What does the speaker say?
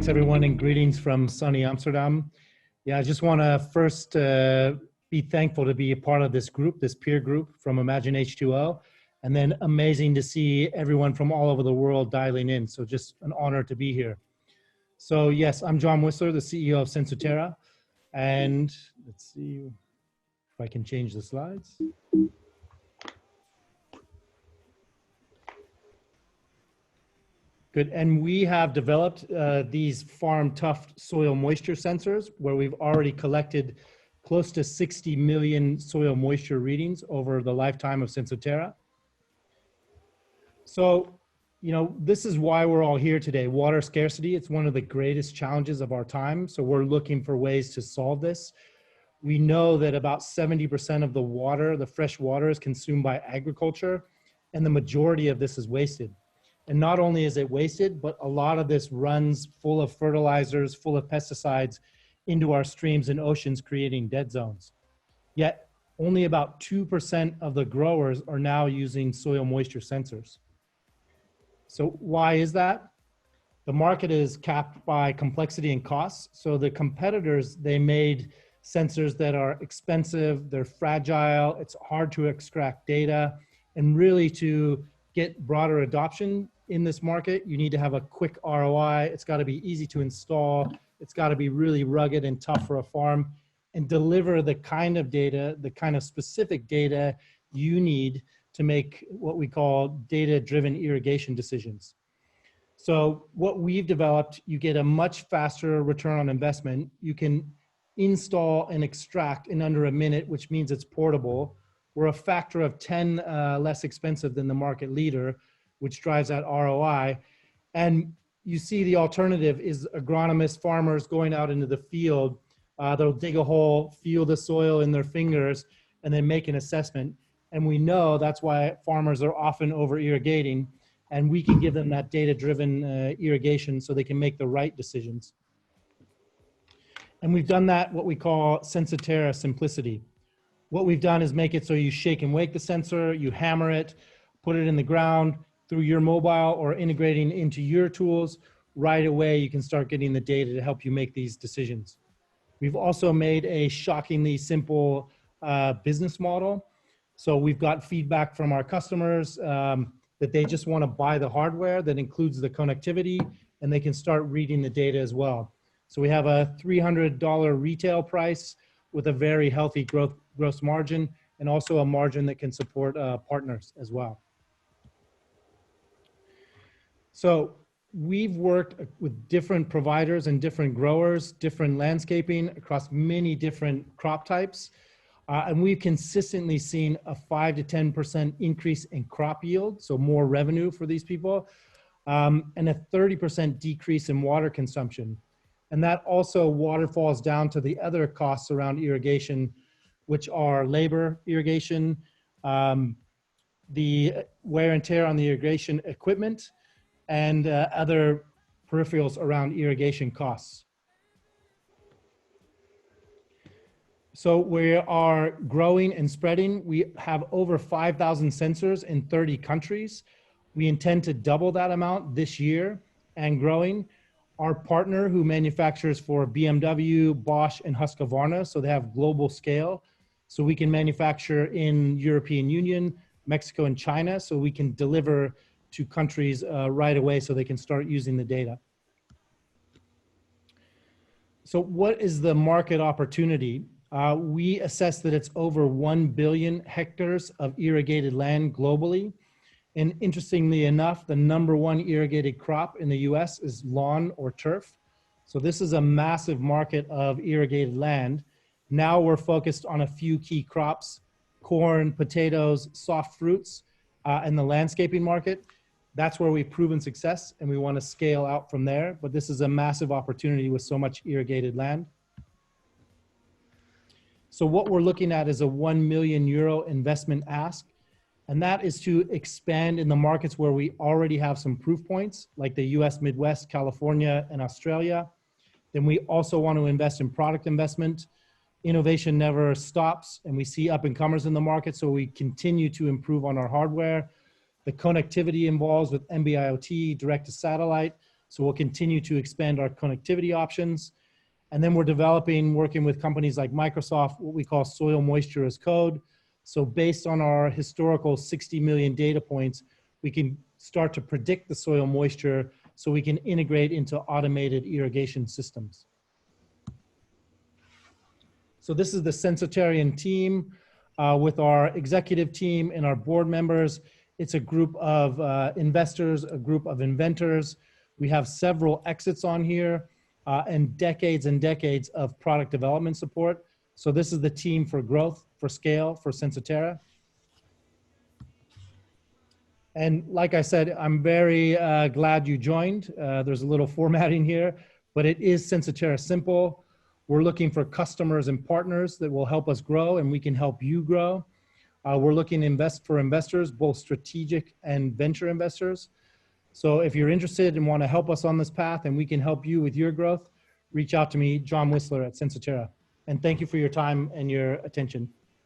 Thanks, everyone, and greetings from sunny Amsterdam. Yeah, I just want to first be thankful to be a part of this group, this peer group from Imagine H2O, and then amazing to see everyone from all over the world dialing in. So just an honor to be here. So yes, I'm John Whistler, the CEO of Sensoterra, and let's see if I can change the slides. Good, and we have developed these farm tuft soil moisture sensors where we've already collected close to 60 million soil moisture readings over the lifetime of Sensoterra. So, you know, this is why we're all here today. Water scarcity, it's one of the greatest challenges of our time. So we're looking for ways to solve this. We know that about 70% of the water, the fresh water, is consumed by agriculture, and the majority of this is wasted. And not only is it wasted, but a lot of this runs full of fertilizers, full of pesticides into our streams and oceans, creating dead zones. Yet only about 2% of the growers are now using soil moisture sensors. So why is that? The market is capped by complexity and costs. So the competitors, they made sensors that are expensive, they're fragile, it's hard to extract data, and really to get broader adoption in this market, you need to have a quick ROI. It's got to be easy to install. It's got to be really rugged and tough for a farm, and deliver the kind of data, the kind of specific data you need to make what we call data-driven irrigation decisions. So what we've developed, you get a much faster return on investment. You can install and extract in under a minute, which means it's portable. We're a factor of 10 less expensive than the market leader, which drives that ROI. And you see the alternative is agronomists, farmers going out into the field. They'll dig a hole, feel the soil in their fingers, and then make an assessment. And we know that's why farmers are often over irrigating, and we can give them that data-driven irrigation so they can make the right decisions. And we've done that, what we call Sensoterra simplicity. What we've done is make it so you shake and wake the sensor, you hammer it, put it in the ground through your mobile or integrating into your tools. Right away, you can start getting the data to help you make these decisions. We've also made a shockingly simple business model. So we've got feedback from our customers that they just want to buy the hardware that includes the connectivity, and they can start reading the data as well. So we have a $300 retail price with a very healthy gross margin, and also a margin that can support partners as well. So we've worked with different providers and different growers, different landscaping across many different crop types. And we've consistently seen a 5 to 10% increase in crop yield, so more revenue for these people, and a 30% decrease in water consumption. And that also waterfalls down to the other costs around irrigation, which are labor irrigation, the wear and tear on the irrigation equipment, and other peripherals around irrigation costs. So we are growing and spreading. We have over 5,000 sensors in 30 countries. We intend to double that amount this year and growing. Our partner who manufactures for BMW, Bosch, and Husqvarna, so they have global scale. So we can manufacture in European Union, Mexico, and China, so we can deliver to countries right away so they can start using the data. So what is the market opportunity? We assess that it's over 1 billion hectares of irrigated land globally. And interestingly enough, the #1 irrigated crop in the US is lawn or turf. So this is a massive market of irrigated land. Now we're focused on a few key crops: corn, potatoes, soft fruits, and the landscaping market. That's where we've proven success, and we want to scale out from there. But this is a massive opportunity with so much irrigated land. So what we're looking at is a €1 million investment ask. And that is to expand in the markets where we already have some proof points, like the US Midwest, California, and Australia. Then we also want to invest in product investment. Innovation never stops, and we see up and comers in the market, so we continue to improve on our hardware. The connectivity involves with NB-IoT, direct to satellite. So we'll continue to expand our connectivity options. And then we're developing, working with companies like Microsoft, what we call soil moisture as code. So based on our historical 60 million data points, we can start to predict the soil moisture so we can integrate into automated irrigation systems. So this is the Sensoterra team with our executive team and our board members. It's a group of investors, a group of inventors. We have several exits on here and decades of product development support. So this is the team for growth, for scale, for Sensoterra. And like I said, I'm very glad you joined. There's a little formatting here, but it is Sensoterra simple. We're looking for customers and partners that will help us grow, and we can help you grow. We're looking for investors, both strategic and venture investors. So if you're interested and want to help us on this path and we can help you with your growth, reach out to me, John Whistler at Sensoterra. And thank you for your time and your attention.